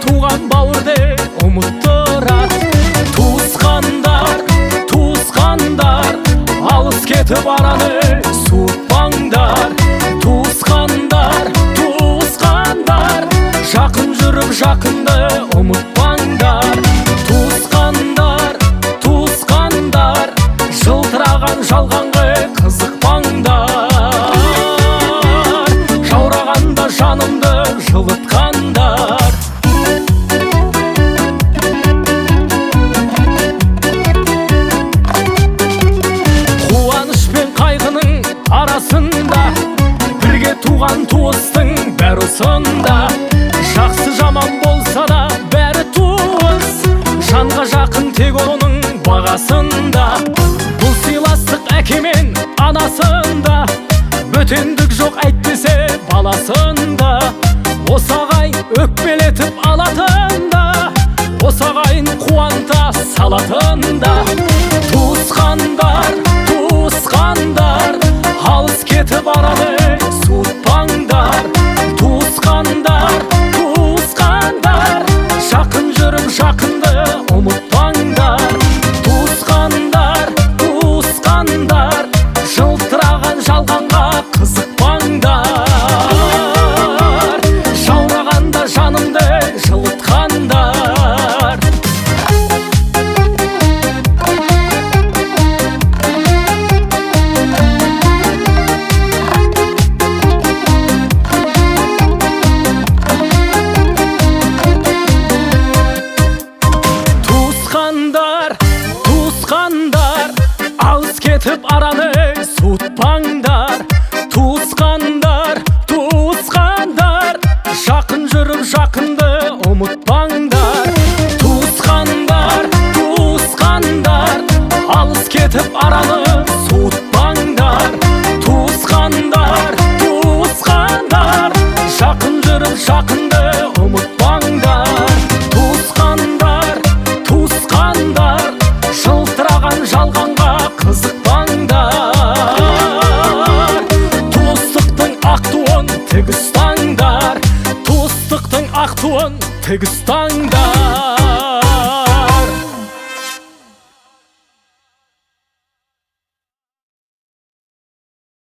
туған бауырды ұмыттырат. Туысқандар, алыс кетіп араны суытпаңдар. Туысқандар, жақын жүріп жақынды ұмытпаңдар. Туысқандар, жылтыраған жалғанға қызықпаңдар. Жаурағанда жанымды жылытқандар. Қуаныш пен қайғының арасында бірге туған туыстың бәрі осында. Жақсы жаман болса да бәрі туыс, жанға жақын тек оның бағасында. Бұл сыйластық әке мен анасында, бөтендік жоқ әйтпесе баласында. Осы ағай өкпелетіп алатында, осы ағайын қуанта салатында. Туысқандар, алыс кетіп араны суытпаңдар. Туысқандар, жақын жүріп жақынды ұмытпаңдар. Туысқандар, жылтыраған жалғанға қызықпаңдар. Жаурағанда жанымды жылытқандар. Туысқандар, алыс кетіп араны суытпаңдар. Туысқандар, жақын жүріп жақынды ұмытпаңдар. Туысқандар, алыс кетіп араны суытпаңдар. Туысқандар, жақын жүріп жақынды ұмытпаңдар. Туысқандар, жылтыраған жалғанға қызықпаңдар. Туыстықтың ақ туын тік ұстаңдар. Туыстықтың ақ туын тік ұстаңдар.